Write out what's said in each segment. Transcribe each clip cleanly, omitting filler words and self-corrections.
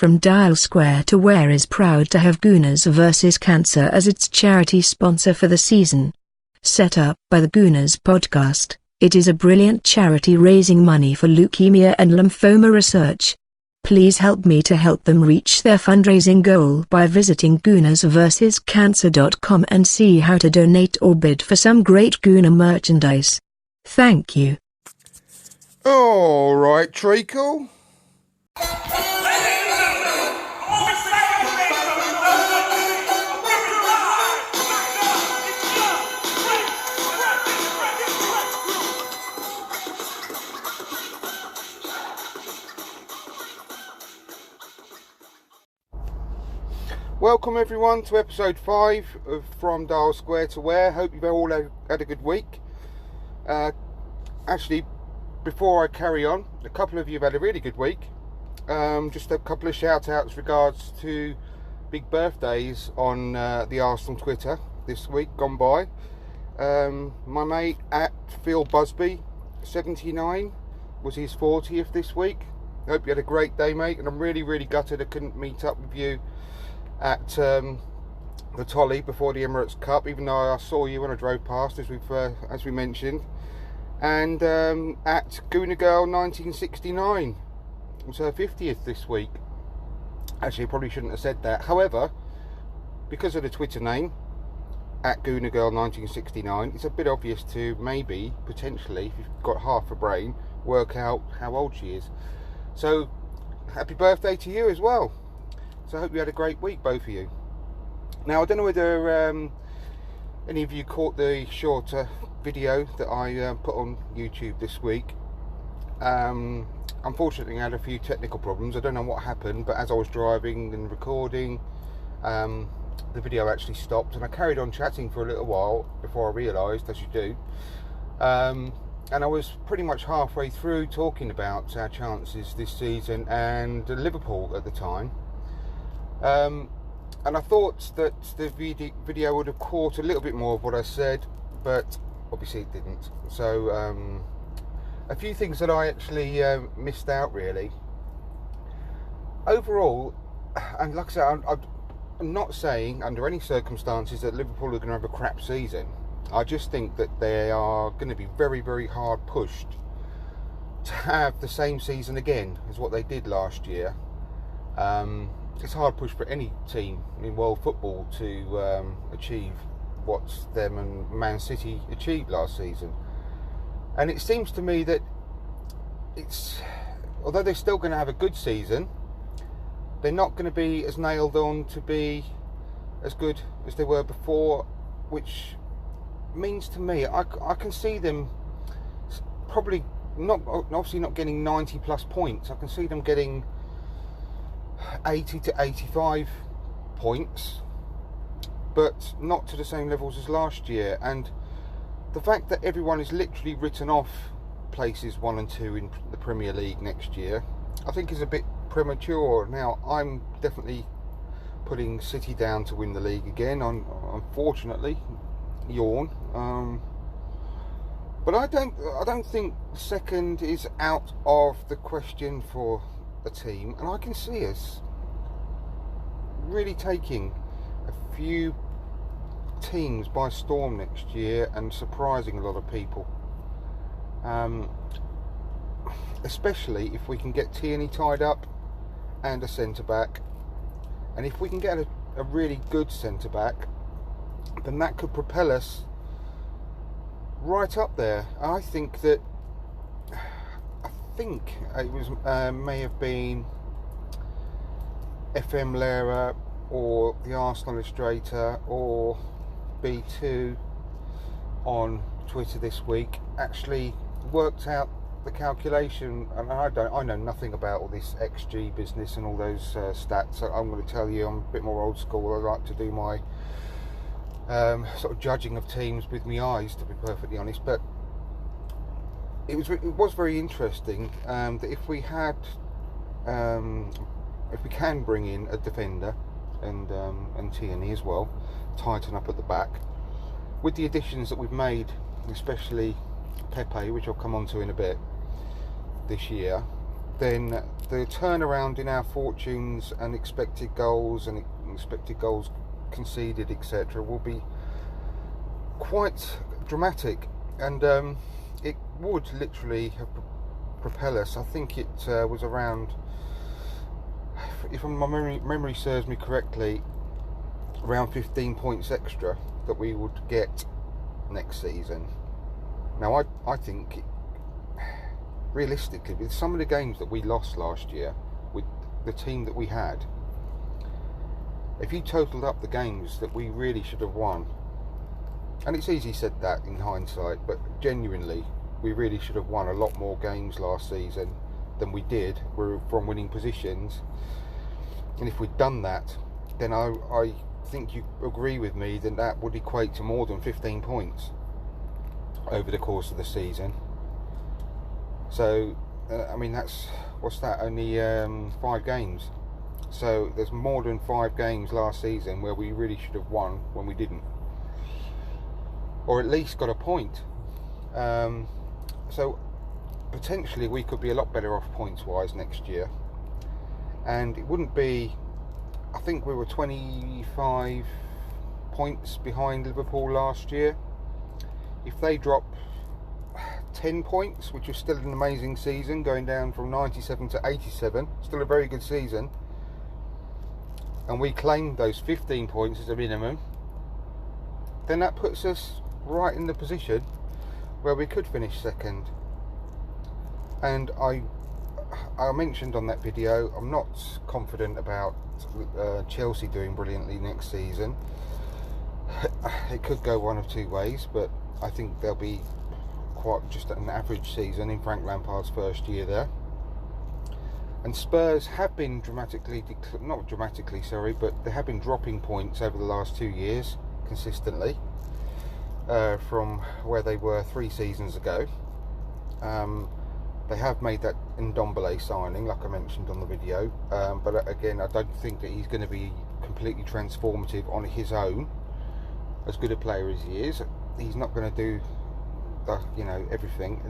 from Dial Square to Where is proud to have Gooners vs. Cancer as its charity sponsor for the season. Set up by the Gooners podcast, it is a brilliant charity raising money for leukemia and lymphoma research. Please help me to help them reach their fundraising goal by visiting goonersvscancer.com and see how to donate or bid for some great Gooner merchandise. Thank you. All right, Treacle. Welcome everyone to episode 5 of From Dial Square to Where. Hope you've all had a good week. Actually, before I carry on, a couple of you have had a really good week. Just a couple of shout outs regards to big birthdays on the Arsenal Twitter this week gone by. My mate at Phil Busby, 79, was his 40th this week. Hope you had a great day, mate, and I'm really gutted I couldn't meet up with you at the Tolly before the Emirates Cup, even though I saw you when I drove past, as we mentioned. And at Gooner Girl 1969, it was her 50th this week. Actually, I probably shouldn't have said that. However, because of the Twitter name, at Gooner Girl 1969, it's a bit obvious to maybe, potentially, if you've got half a brain, work out how old she is. So, happy birthday to you as well. So I hope you had a great week, both of you. Now, I don't know whether any of you caught the shorter video that I put on YouTube this week. Unfortunately, I had a few technical problems. I don't know what happened, but as I was driving and recording, the video actually stopped, and I carried on chatting for a little while before I realised, as you do. And I was pretty much halfway through talking about our chances this season and Liverpool at the time. And I thought that the video would have caught a little bit more of what I said, but obviously it didn't. So a few things that I actually missed out, really. Overall, and like I said, I'm not saying under any circumstances that Liverpool are going to have a crap season. I just think that they are going to be very hard pushed to have the same season again as what they did last year. It's hard push for any team in world football to achieve what them and Man City achieved last season. And it seems to me that although they're still going to have a good season, they're not going to be as nailed on to be as good as they were before, which means to me, I can see them probably obviously not getting 90 plus points. I can see them getting 80 to 85 points, but not to the same levels as last year. And the fact that everyone is literally written off places 1 and 2 in the Premier League next year, I think is a bit premature. Now, I'm definitely putting City down to win the league again, unfortunately. Yawn. But I don't think second is out of the question for a team, and I can see us really taking a few teams by storm next year and surprising a lot of people, especially if we can get Tierney tied up and a centre back, and if we can get a really good centre back, then that could propel us right up there. I think it was may have been FM Lara or the Arsenal Illustrator or B2 on Twitter this week actually worked out the calculation, and I know nothing about all this XG business and all those stats. So I'm going to tell you, I'm a bit more old school. I like to do my sort of judging of teams with my eyes, to be perfectly honest. But it was very interesting that if we can bring in a defender and Tierney as well, tighten up at the back with the additions that we've made, especially Pepe, which I'll come on to in a bit, this year, then the turnaround in our fortunes and expected goals conceded, etc., will be quite dramatic, and it would literally have propel us. I think it was around, if my memory serves me correctly, around 15 points extra that we would get next season. Now I think realistically, with some of the games that we lost last year with the team that we had, if you totaled up the games that we really should have won, and it's easy said that in hindsight, but genuinely we really should have won a lot more games last season than we did. We're from winning positions, and if we'd done that, then I think you agree with me that that would equate to more than 15 points over the course of the season. So I mean, that's, what's that, only 5 games. So there's more than 5 games last season where we really should have won when we didn't, or at least got a point. So potentially we could be a lot better off points wise next year, and it wouldn't be, I think we were 25 points behind Liverpool last year. If they drop 10 points, which was still an amazing season, going down from 97 to 87, still a very good season, and we claimed those 15 points as a minimum, then that puts us right in the position where we could finish second. And I mentioned on that video, I'm not confident about Chelsea doing brilliantly next season. It could go one of two ways, but I think they'll be quite just an average season in Frank Lampard's first year there. And Spurs have been not dramatically, but they have been dropping points over the last 2 years consistently, from where they were 3 seasons ago. They have made that Ndombele signing, like I mentioned on the video, but again, I don't think that he's going to be completely transformative on his own. As good a player as he is, he's not going to do everything.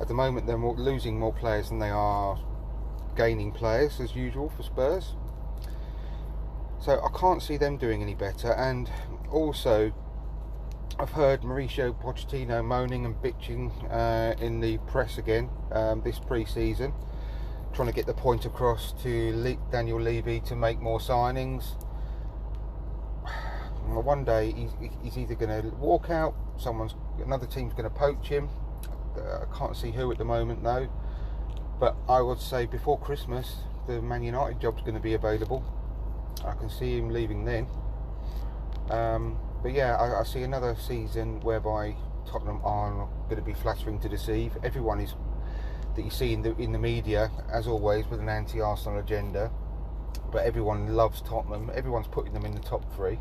At the moment, they're losing more players than they are gaining players, as usual for Spurs. So I can't see them doing any better. And also, I've heard Mauricio Pochettino moaning and bitching in the press again this pre-season, trying to get the point across to Daniel Levy to make more signings. One day he's either going to walk out, another team's going to poach him. I can't see who at the moment though, but I would say before Christmas the Man United job's going to be available. I can see him leaving then. But yeah, I see another season whereby Tottenham are going to be flattering to deceive. Everyone is that you see in the media, as always, with an anti-Arsenal agenda, but everyone loves Tottenham. Everyone's putting them in the top 3.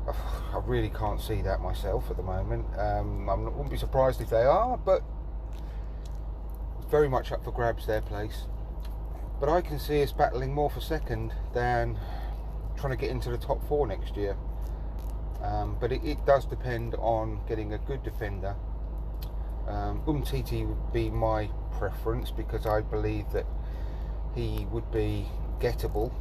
I really can't see that myself at the moment. I wouldn't be surprised if they are, but it's very much up for grabs, their place. But I can see us battling more for second than trying to get into the top 4 next year. But it does depend on getting a good defender. Umtiti would be my preference, because I believe that he would be gettable.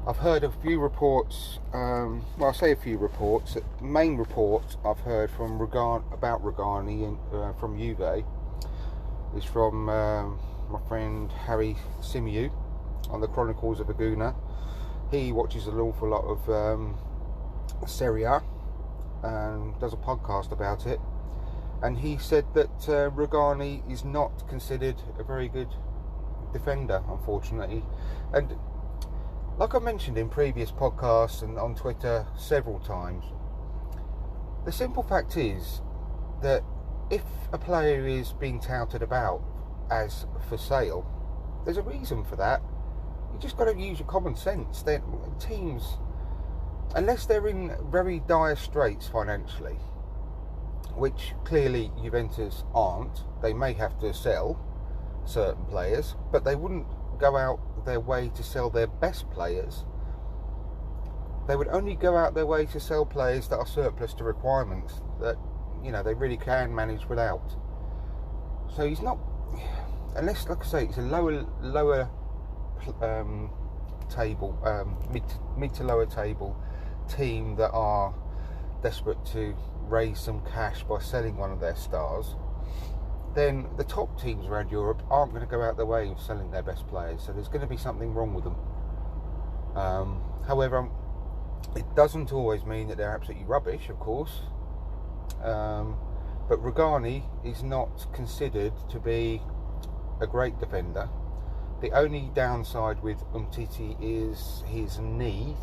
I've heard a few reports, I say a few reports. The main report I've heard from about Rugani from Juve is from my friend Harry Simiu on the Chronicles of a Gooner. He watches an awful lot of Serie A and does a podcast about it, and he said that Rugani is not considered a very good defender, unfortunately. And like I mentioned in previous podcasts and on Twitter several times, the simple fact is that if a player is being touted about as for sale, there's a reason for that. You just got to use your common sense. Teams, unless they're in very dire straits financially, which clearly Juventus aren't, they may have to sell certain players, but they wouldn't go out their way to sell their best players. They would only go out their way to sell players that are surplus to requirements, that they really can manage without. So he's not, unless, like I say, it's a lower table, mid to lower table team that are desperate to raise some cash by selling one of their stars, then the top teams around Europe aren't going to go out their way of selling their best players. So there's going to be something wrong with them. However, it doesn't always mean that they're absolutely rubbish, of course. But Rugani is not considered to be a great defender. The only downside with Umtiti is his knee,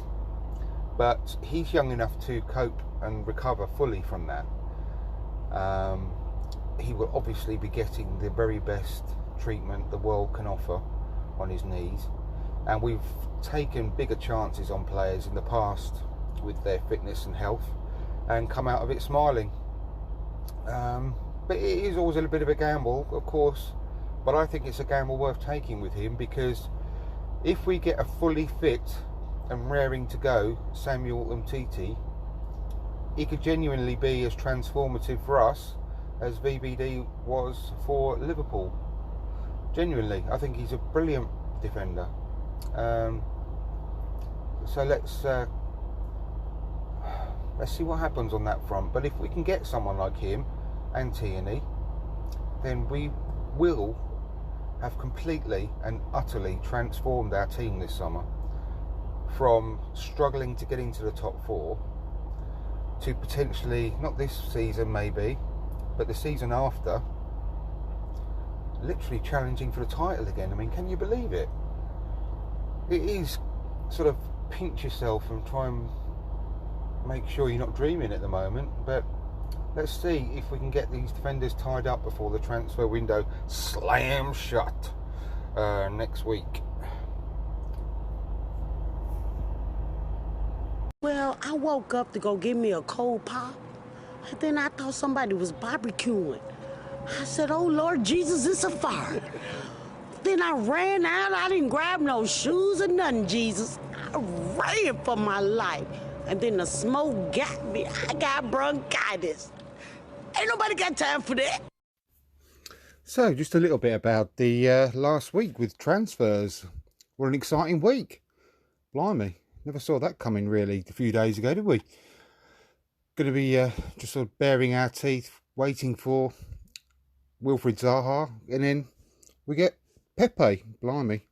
but he's young enough to cope and recover fully from that. He will obviously be getting the very best treatment the world can offer on his knees, and we've taken bigger chances on players in the past with their fitness and health and come out of it smiling. But it is always a little bit of a gamble, of course, but I think it's a gamble worth taking with him, because if we get a fully fit and raring to go Samuel Umtiti, he could genuinely be as transformative for us as VVD was for Liverpool. Genuinely, I think he's a brilliant defender. So let's see what happens on that front. But if we can get someone like him and Tierney, then we will have completely and utterly transformed our team this summer, from struggling to get into the top four to potentially, not this season maybe, but the season after, literally challenging for the title again. I mean, can you believe it? It is sort of pinch yourself and try and make sure you're not dreaming at the moment, but let's see if we can get these defenders tied up before the transfer window slams shut next week. Well, I woke up to go get me a cold pop, and then I thought somebody was barbecuing. I said, oh Lord Jesus, it's a fire. Then I ran out. I didn't grab no shoes or nothing, Jesus. I ran for my life. And then the smoke got me. I got bronchitis. Ain't nobody got time for that. So, just a little bit about the last week with transfers. What an exciting week. Blimey. Never saw that coming really a few days ago, did we? Going to be just sort of baring our teeth, waiting for Wilfried Zaha. And then we get Pepe. Blimey.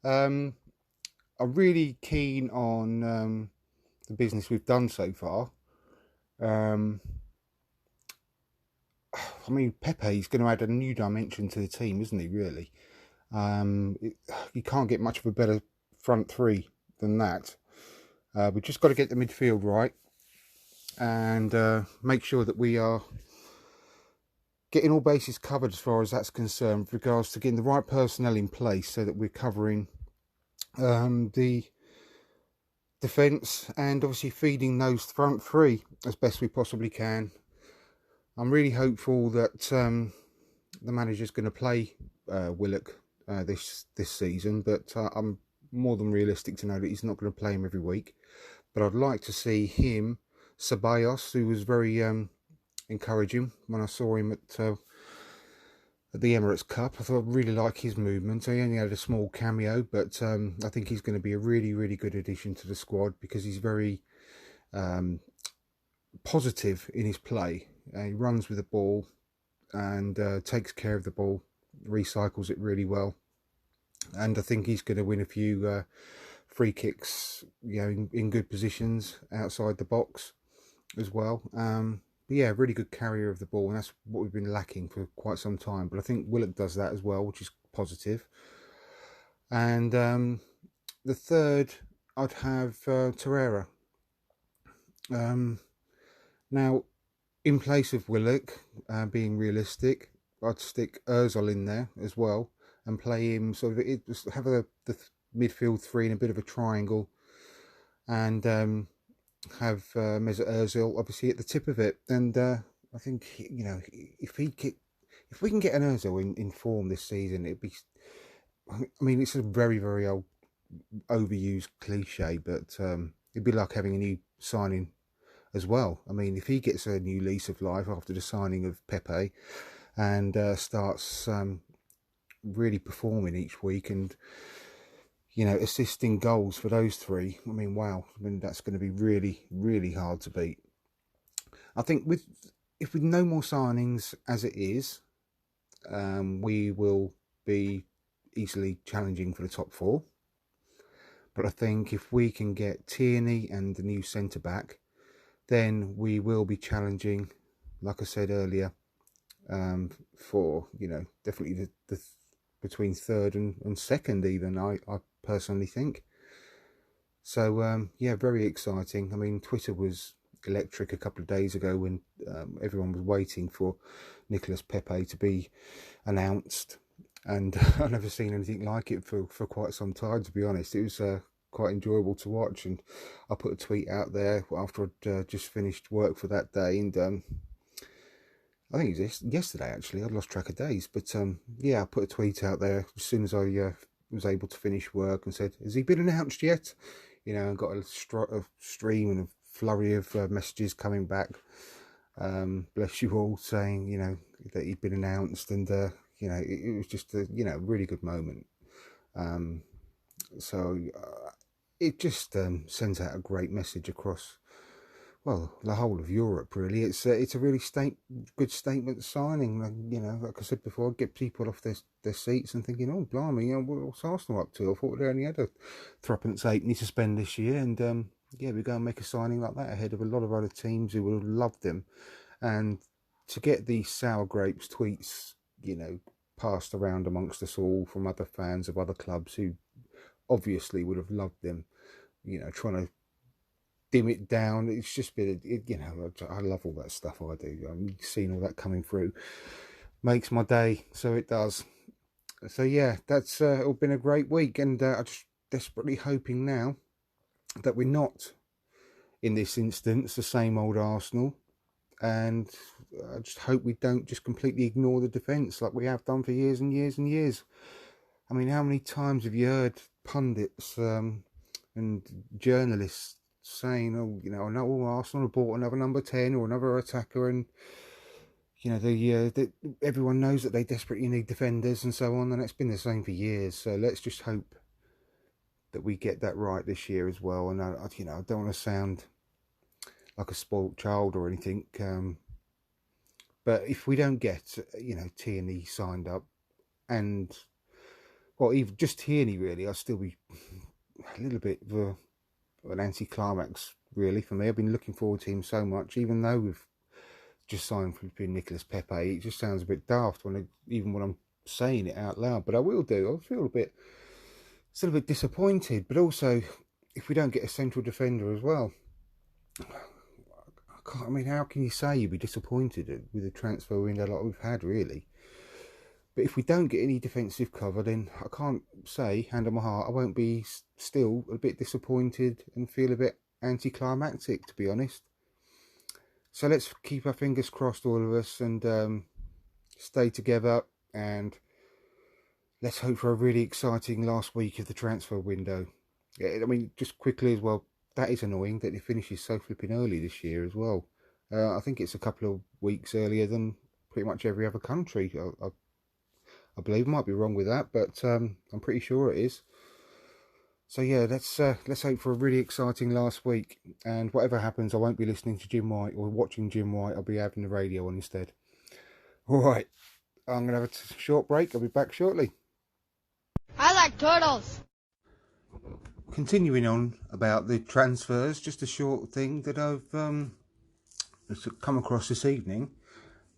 I'm really keen on the business we've done so far. I mean, Pepe's going to add a new dimension to the team, isn't he, really? You can't get much of a better front three than that. We've just got to get the midfield right and make sure that we are getting all bases covered as far as that's concerned, with regards to getting the right personnel in place so that we're covering the defence and obviously feeding those front three as best we possibly can. I'm really hopeful that the manager's going to play Willock this season, but I'm more than realistic to know that he's not going to play him every week. But I'd like to see him, Ceballos, who was very encouraging when I saw him at the Emirates Cup. I thought I'd really like his movement. He only had a small cameo, but I think he's going to be a really, really good addition to the squad, because he's very positive in his play. He runs with the ball and takes care of the ball, recycles it really well. And I think he's going to win a few free kicks, you know, in good positions outside the box as well. But yeah, really good carrier of the ball, and that's what we've been lacking for quite some time. But I think Willock does that as well, which is positive. And the third, I'd have Torreira. Now, in place of Willock, being realistic, I'd stick Ozil in there as well and play him sort of, just have the midfield three in a bit of a triangle, and have Mesut Ozil obviously at the tip of it. And I think, you know, if we can get an Ozil in form this season, it'd be, I mean, it's a very, very old, overused cliche, but it'd be like having a new signing as well. I mean, if he gets a new lease of life after the signing of Pepe, and starts really performing each week and, you know, assisting goals for those three. I mean, wow. I mean, that's going to be really, really hard to beat. I think if with no more signings as it is, we will be easily challenging for the top four. But I think if we can get Tierney and the new centre-back, then we will be challenging, like I said earlier, for, you know, definitely the between third and second even, I personally think. So, yeah, very exciting. I mean, Twitter was electric a couple of days ago when everyone was waiting for Nicolas Pepe to be announced. And I've never seen anything like it for quite some time, to be honest. It was quite enjoyable to watch. And I put a tweet out there after I'd just finished work for that day. And I think it was yesterday, actually. I'd lost track of days. But, yeah, I put a tweet out there as soon as I was able to finish work and said, has he been announced yet? You know, and got a stream and a flurry of messages coming back. Bless you all, saying, you know, that he'd been announced. And, you know, it was just a, you know, really good moment. So it just sends out a great message across, well, the whole of Europe, really. It's a really good statement signing. You know, like I said before, get people off their seats and thinking, oh, blimey, you know, what's Arsenal up to? I thought they only had a threepence halfpenny to spend this year. And, yeah, we go and make a signing like that ahead of a lot of other teams who would have loved them. And to get these sour grapes tweets, you know, passed around amongst us all from other fans of other clubs who obviously would have loved them, you know, trying to dim it down. It's just been, you know, I love all that stuff. I do. I'm seeing all that coming through makes my day, so it does. So yeah, that's all been a great week, and I'm just desperately hoping now that we're not, in this instance, the same old Arsenal. And I just hope we don't just completely ignore the defence like we have done for years and years and years. I mean, how many times have you heard pundits and journalists saying, oh, you know, I know Arsenal have bought another number 10 or another attacker, and, you know, everyone knows that they desperately need defenders and so on, and it's been the same for years. So let's just hope that we get that right this year as well. And, you know, I don't want to sound like a spoilt child or anything, but if we don't get, you know, Tierney signed up, and, well, even just Tierney, really, I'll still be a little bit of an anticlimax, really, for me. I've been looking forward to him so much, even though we've just signed for Nicolas Pepe. It just sounds a bit daft even when I'm saying it out loud, but I will do. I feel still a bit disappointed, but also, if we don't get a central defender as well, I mean, how can you say you'd be disappointed with the transfer window like we've had, really? But if we don't get any defensive cover, then I can't say, hand on my heart, I won't be still a bit disappointed and feel a bit anticlimactic, to be honest. So let's keep our fingers crossed, all of us, and stay together, and let's hope for a really exciting last week of the transfer window. I mean, just quickly as well, that is annoying that it finishes so flipping early this year as well. I think it's a couple of weeks earlier than pretty much every other country. I believe. I might be wrong with that, but I'm pretty sure it is. So yeah, let's hope for a really exciting last week. And whatever happens, I won't be listening to Jim White or watching Jim White. I'll be having the radio on instead. All right, I'm going to have a short break. I'll be back shortly. I like turtles. Continuing on about the transfers, just a short thing that I've come across this evening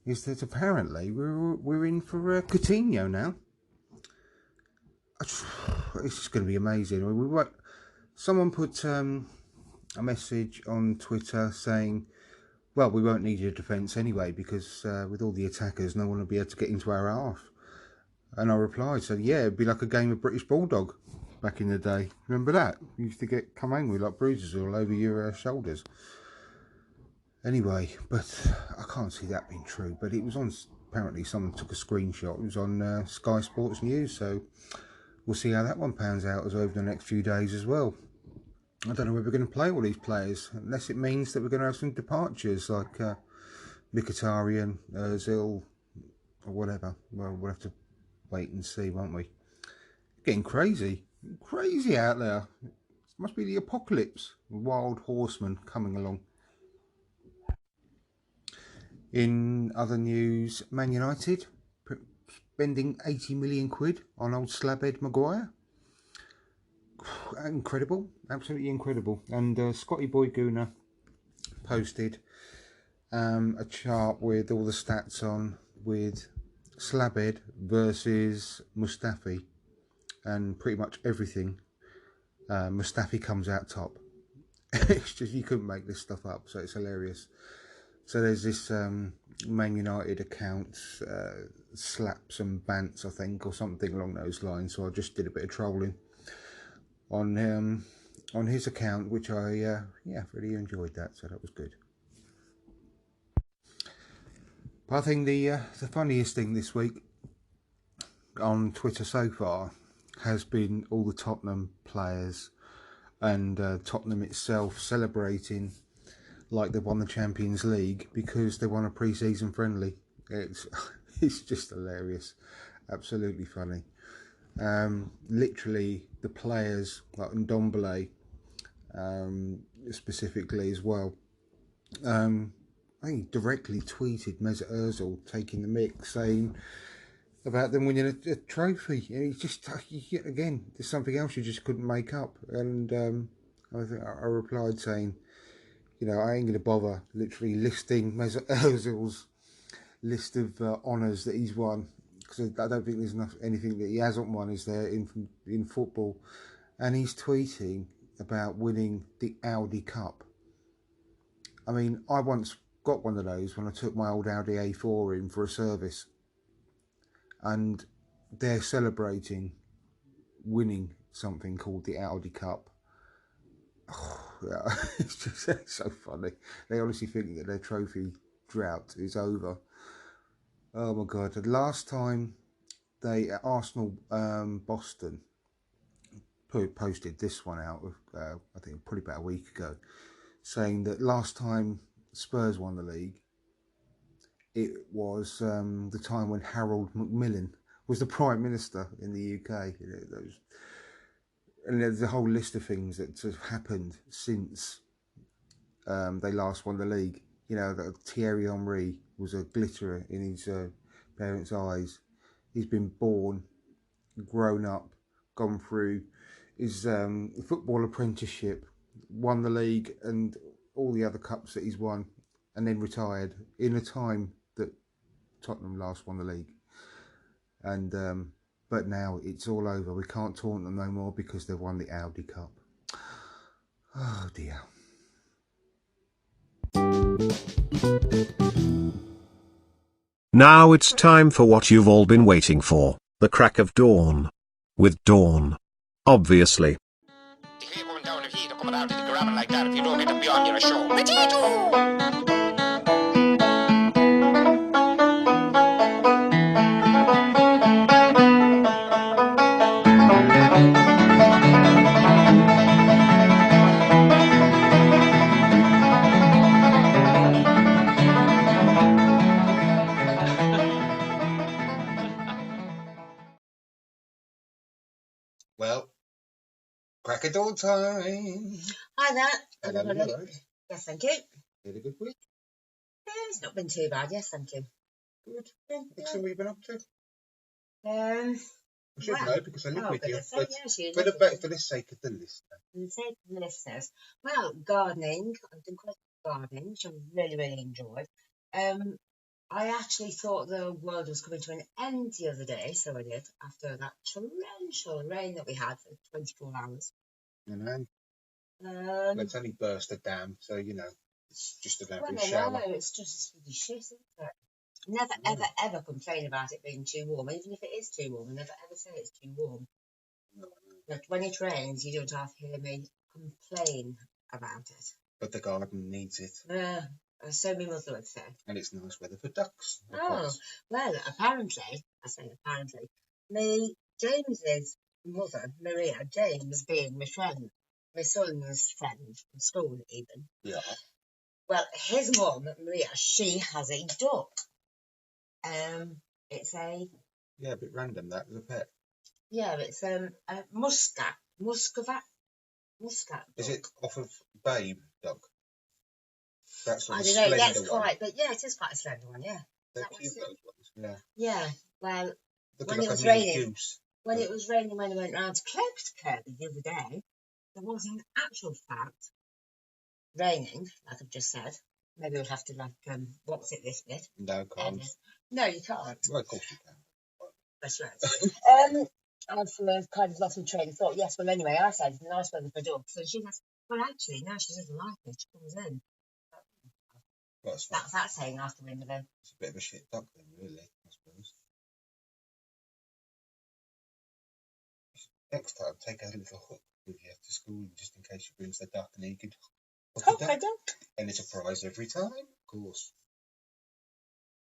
is that apparently we're in for Coutinho now. It's just going to be amazing. Someone put a message on Twitter saying, well, we won't need a defence anyway because with all the attackers, no one will be able to get into our half. And I replied, so yeah, it'd be like a game of British Bulldog back in the day. Remember that? You used to come home with like bruises all over your shoulders. Anyway, but I can't see that being true. But it was on, apparently someone took a screenshot. It was on Sky Sports News, so we'll see how that one pans out over the next few days as well. I don't know whether we're going to play all these players, unless it means that we're going to have some departures like Mkhitaryan, Ozil, or whatever. Well, we'll have to wait and see, won't we? Getting crazy out there. It must be the apocalypse. Wild horsemen coming along. In other news, Man United spending 80 million quid on old slabhead Maguire. Incredible, absolutely incredible. And Scotty Boy Gooner posted a chart with all the stats on with Slabhead versus Mustafi, and pretty much everything Mustafi comes out top. It's just, you couldn't make this stuff up, so it's hilarious. So there's this Man United account, Slaps and Bants, I think, or something along those lines. So I just did a bit of trolling on his account, which I really enjoyed that. So that was good. But I think the funniest thing this week on Twitter so far has been all the Tottenham players and Tottenham itself celebrating like they won the Champions League because they won a pre-season friendly. It's just hilarious, absolutely funny. Literally the players like Ndombele specifically as well. I think he directly tweeted Mesut Ozil taking the mick, saying about them winning a trophy. And it's just, again, there's something else you just couldn't make up. And I replied saying, you know, I ain't going to bother literally listing Mesut Ozil's list of honours that he's won, because I don't think there's anything that he hasn't won, is there, in football. And he's tweeting about winning the Audi Cup. I mean, I once got one of those when I took my old Audi A4 in for a service, and they're celebrating winning something called the Audi Cup. Oh, yeah, it's just so funny. They honestly think that their trophy drought is over. Oh my God. The last time Arsenal Boston posted this one out, I think probably about a week ago, saying that last time Spurs won the league, it was the time when Harold Macmillan was the Prime Minister in the UK. And there's a whole list of things that have happened since they last won the league. You know, that Thierry Henry was a glitter in his parents' eyes. He's been born, grown up, gone through his football apprenticeship, won the league and all the other cups that he's won, and then retired in a time that Tottenham last won the league. And but now it's all over. We can't taunt them no more because they've won the Audi Cup. Oh dear. Now it's time for what you've all been waiting for, the Craic of Dawn. With Dawn. Obviously. If you're going down the heat or coming out of the grabbing like that, if you don't get them beyond your show. Potato! Well, Craic of Dawn time. Hi there, Hello, everybody. hello. Yes, thank you. Had a good week. It's not been too bad. Yes, thank you. Good. Excellent. What you've been up to? Um, I should know because I live with you. Say, But yes, you for live the with me. for the sake of the listener. For the sake of the listeners, well, gardening. I've done quite a bit of gardening, which I really, really enjoyed. I actually thought the world was coming to an end the other day, so I did, after that torrential rain that we had for 24 hours. You know, it's only burst a dam, so you know it's just an average shower. No, it's just really shit, isn't it? Never, ever, ever complain about it being too warm, even if it is too warm. I never ever say it's too warm. But when it rains, you don't have to hear me complain about it. But the garden needs it, So my mother would say. and it's nice weather for ducks. of Oh, course. well, apparently, I say apparently, James's mother, Maria, James being my friend, my son's friend from school even. Yeah. Well, his mum, Maria, she has a duck. It's a Yeah, a bit random that, as a pet. it's a muscat dog. Is it off of Babe Dog? That sort I of don't know. slender That's one. quite, but yeah, it is quite a slender one. Yeah. They're That cute, was it. those ones. Yeah. Yeah. Well, Looking when like it was a mini raining, goose. when it was raining, when I went round to Kirby the other day, there was in actual fact raining, like I've just said. Maybe we'll have to what's it this bit? No, can't. No, you can't. Well, of course you can. That's right. I've kind of lost my train of thought. Yes, well, anyway, I said it's a nice weather for dogs. So she has, well, actually, now she doesn't like it. She comes in. Well, That's saying after winter then. It's a bit of a shit dog then, really, I suppose. Next time, take a little hook with you to school, just in case she brings the duck and you could hook I don't. And it's a prize every time, of course.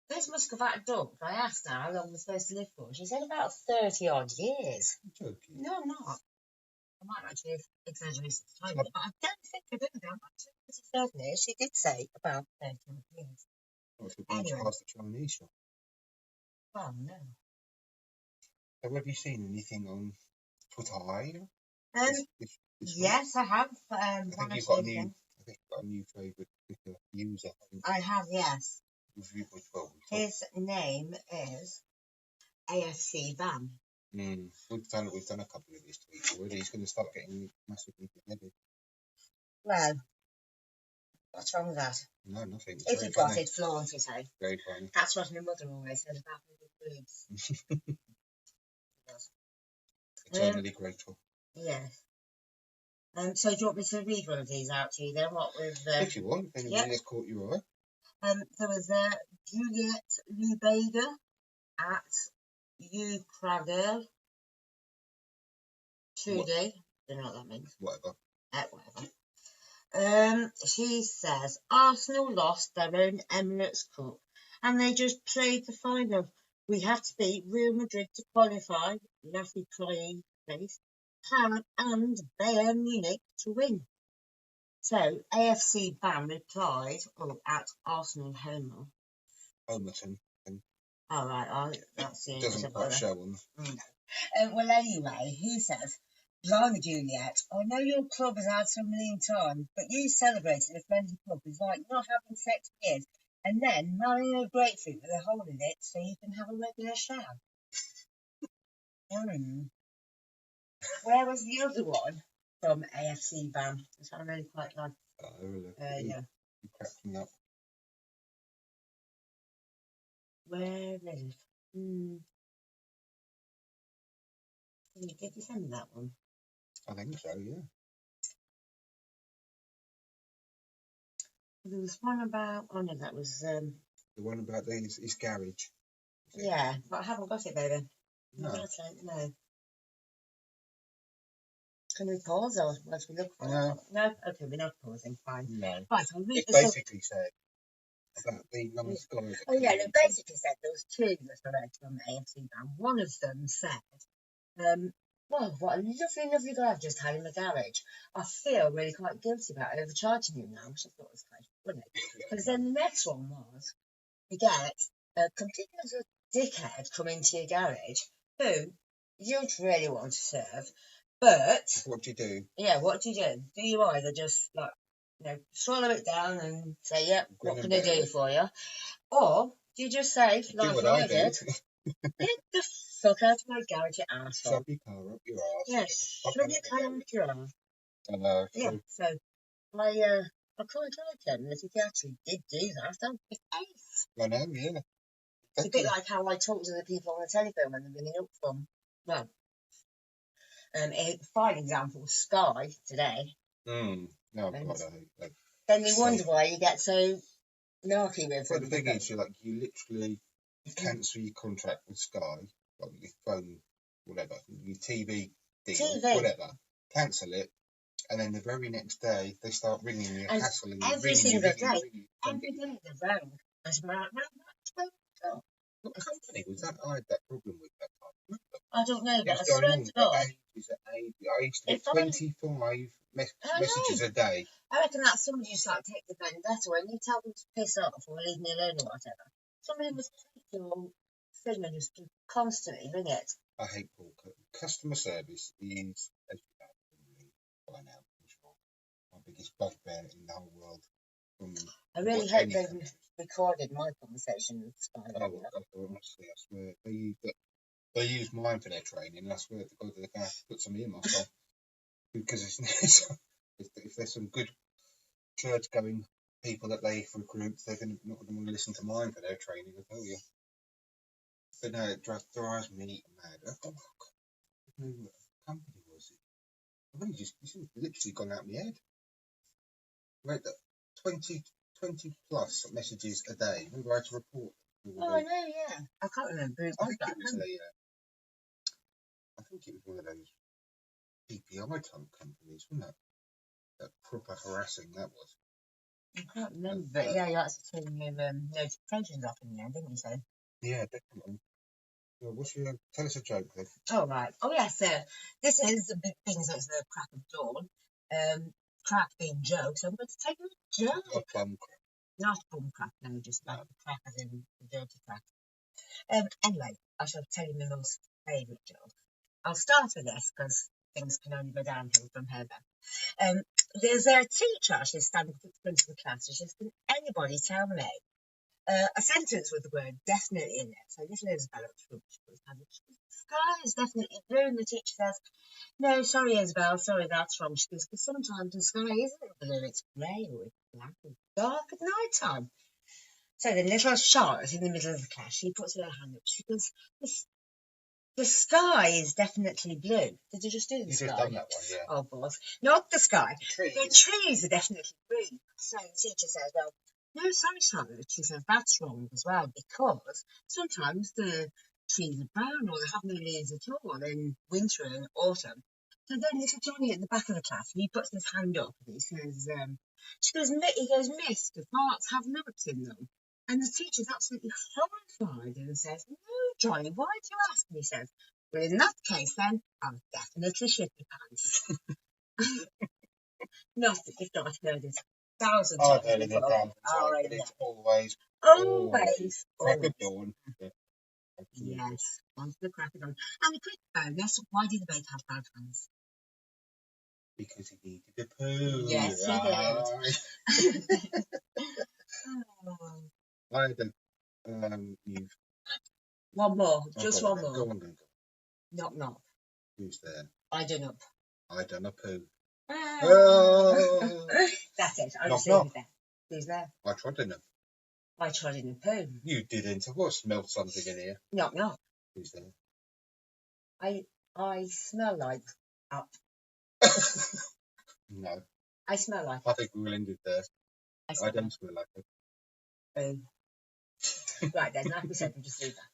This Muscovite dog, I asked her how long we're supposed to live for. She said about 30 odd years. I'm joking. No, I'm not. I might actually have exaggerated the time, but I don't think I do that much. Certainly, she did say about 30 odd years. Well, if you're Anyway. past the Chinese shop. Oh, no. So have you seen anything on Twitter? This week? Yes, I have. I think you've got a new favourite Twitter user. I have, yes. Well, His name is AFC Van. We've done a couple of these tweets already. He's going to start getting massively heavy. Well, what's wrong with that? No, nothing. If you've got it, flaunt it, eh? Very funny. That's what my mother always said about my big boobs. Eternally grateful. Yes. So do you want me to read one of these out to you then? What with if you want, if anything has caught your eye. there was Juliet Lubega at Ukragirl 2D. Don't know what that means. Whatever. Whatever. She says Arsenal lost their own Emirates Cup and they just played the final. We have to beat Real Madrid to qualify. Laffy crying face. And Bayern Munich to win. So AFC Bam replied, at Arsenal Homer. Homerton. All right, that's the Doesn't quite show on. Well, anyway, he says, Blimey, Juliet, I know your club has had some lean time, but you celebrating a friendly club is like not having sex for years and then marrying a grapefruit with a hole in it so you can have a regular shower. Where was the other one from AFC Bam? Which I really quite like. Oh, really? Yeah. You cracked me up. Where is it? Did you send me that one? I think so, yeah. There was one about. Oh no, that was. The one about his garage. Yeah, but I haven't got it, baby. No. No. Can we pause or once we look for it? No. Okay, we're not pausing. Fine. No. Right, I'll read It this. basically said about the numbers guy. Oh yeah, it basically said there was two that I read from AFC Bam. One of them said, well, what a lovely, lovely guy I've just had in the garage. I feel really quite guilty about overcharging him now, which I thought was kind of funny. Because then the next one was, you get a complete little dickhead come into your garage who you don't really want to serve, but... What do you do? Yeah, what do you do? Do you either just, swallow it down and say, yep, what can I do for you? Or do you just say, like I did, get the fuck out of my garage, you arsehole. Shove your car up your arse. Yes, shove your car up your arse. I know. Yeah, so I quite like him. If he actually did do that, that would be ace. I know, yeah. It's a bit like how I talk to the people on the telephone when they're ringing up from, well, fine example, Sky today. No, God, then you wonder why you get so narky with But them. the thing is, you literally cancel your contract with Sky, like your phone, whatever, your TV deal, whatever, cancel it, and then the very next day they start ringing you, hassling you, every single day. Every day they rang. I said, what company was that I had that problem with that time? I don't know, but I It's going swear on to God. I used to get 25 messages a day. I reckon that's somebody who's like take the vendetta when you tell them to piss off or leave me alone or whatever. Somebody must take your Filming just to constantly ring it. I hate poor customer service is, as you know, probably by now, I'm sure, my biggest bugbear in the whole world. I really hope they've recorded my conversation with Sky. Oh, honestly, I swear they use mine for their training, and I swear to God they're going to have to put some earmuffs on, because if there's some good church-going people that they recruit, they're not going to want to listen to mine for their training, I tell you. But no, it drives me mad. I don't know what company was it. I've only just literally gone out of my head. Right, 20 plus messages a day. Remember, I had to report. Oh, I know, yeah. I can't remember. I think it was one of those PPI type companies, wasn't it? That proper harassing that was. I can't remember, but yeah, you actually turn your notifications off in the end, didn't you? So. Yeah, definitely. Well, tell us a joke then. Oh, right. Oh, yes, this is the big thing, so it's the Craic of Dawn. Crack being joke, so I'm going to take a joke. A plum crack. Not bum crack, no, just like the crack as in the dirty crack. Anyway, I shall tell you my most favourite joke. I'll start with this because things can only go downhill from here then. There's a teacher actually standing at the front of the class, and she says, "Can anybody tell me a sentence with the word definitely in it?" So little Isabel up front, the sky is definitely blue, and the teacher says, "No, sorry, Isabel, sorry, that's wrong." She goes, "Because sometimes the sky isn't blue, it's grey or it's black or dark at night time." So the little Charlotte in the middle of the class, she puts her hand up. She goes, "The sky is definitely blue." Did you just do the sky? You just done that one, yeah. Oh, boss. Not the sky. Trees. The trees are definitely green. So the teacher says, "Well, no, sorry, Charlotte." She says, "That's wrong as well, because sometimes the trees are brown or they have no leaves at all in winter and autumn." So then little Johnny at the back of the class, he puts his hand up and he says, he goes, "Miss, the parts have nuts in them." And the teacher's absolutely horrified and says, "No, Johnny, why do you ask me?" He says, "Well, in that case, then, I'll definitely shit my pants." Not that you've not heard it thousands of times before. But it's always Crack of Dawn. Yeah. Yes, on to the Crack of Dawn. And a quick bonus, why did the babe have bad hands? Because he needed a poo. Yes, he did. I had you've... One more, just one more. Go on. Knock, knock. Who's there? I done up. I done a poo. Oh. That's it. I just leave it there. Who's there? I trod in a... I trod in a poo. You didn't. I smelled something in here. Knock, knock. Who's there? I smell like up. No. I smell like I think we will end it there. I don't smell like it. Right then, like we said, we'll just leave that.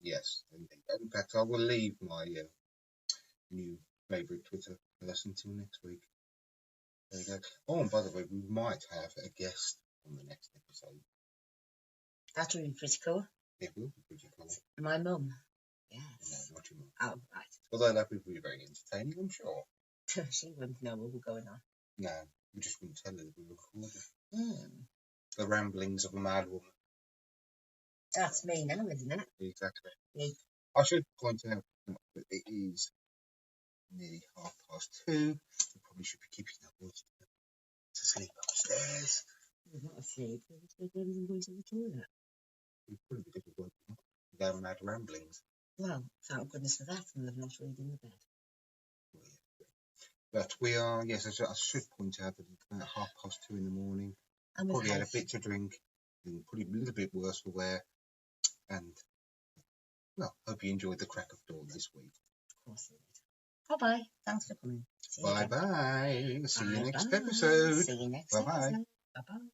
Yes, indeed. In fact, I will leave my new favourite Twitter person until next week. There you go. Oh, and by the way, we might have a guest on the next episode. That would be pretty cool. It will be pretty cool. My mum. Yes. No, not your mum. Oh, right. Although that would be very entertaining, I'm sure. She wouldn't know what was going on. No, we just wouldn't tell her that we recorded. The ramblings of a mad woman. That's me now, isn't it? Exactly. Yeah. I should point out that it is nearly 2:30. We probably should be keeping that voice to sleep upstairs. We're not asleep. We're just going to voice in the toilet. We'd probably be difficult with our mad ramblings. Well, thank goodness for that, and they're not reading the bed. But we are, yes, I should point out that it's about 2:30 in the morning. And probably had a bit to drink, and probably a little bit worse for wear. And, well, hope you enjoyed the Crack of Dawn this week. Of course you did. Bye-bye. Thanks for coming. Bye-bye. See you next episode. See you next episode. Bye-bye.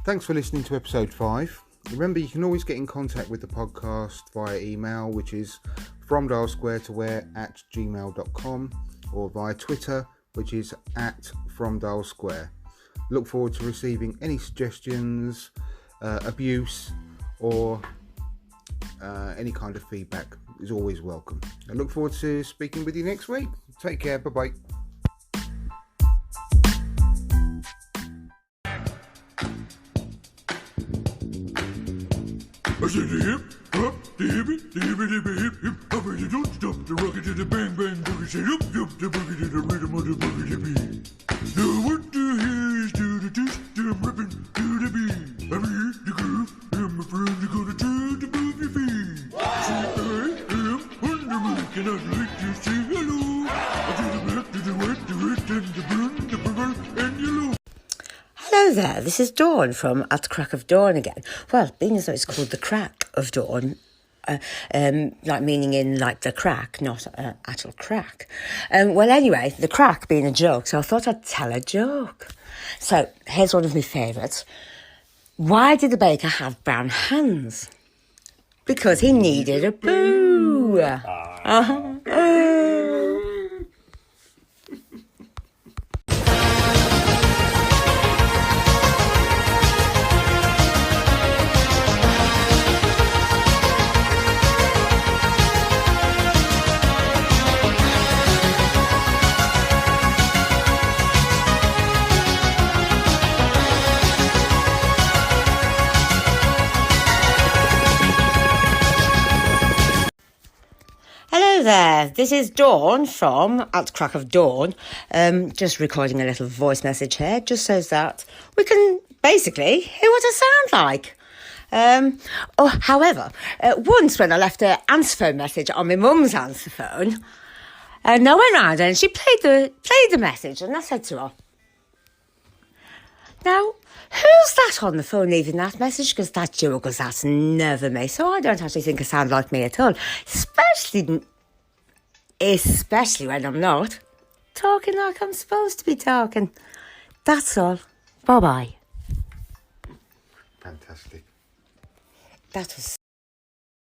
Thanks for listening to episode 5. Remember, you can always get in contact with the podcast via email, which is fromdialsquare@gmail.com, or via Twitter, which is @fromdialsquare. Look forward to receiving any suggestions, abuse, or any kind of feedback is always welcome. I look forward to speaking with you next week. Take care. Bye-bye. I said the hip, hop, the hippie, the hippie, the hip, hip, hop, and you don't stop the rocket to the bang, bang, boogie, say, yup, yup, the boogie to the rhythm of the boogie to beat. Now what the hell is to the twist, I'm ripping to the beat. I'm here, the groove, and my friends are gonna try to move your feet. See, I am Wonder Man, and I'd like to say hello. I do the black, to the white, the red, and the blue, the purple, and yellow. Hello there, this is Dawn from At the Craic of Dawn again. Well, being as though it's called the Craic of Dawn, like meaning in like the crack, not actual crack. Well, anyway, the crack being a joke, so I thought I'd tell a joke. So, here's one of my favourites. Why did the baker have brown hands? Because he needed a poo. Hello there, this is Dawn from At the Craic of Dawn. Just recording a little voice message here, just so that we can basically hear what I sound like. However, once when I left an answer phone message on my mum's answer phone, and I went round and she played the message, and I said to her, "Now, who's that on the phone leaving that message? Because that's never me. So I don't actually think I sound like me at all, especially when I'm not talking like I'm supposed to be talking. That's all. Bye-bye." Fantastic. That was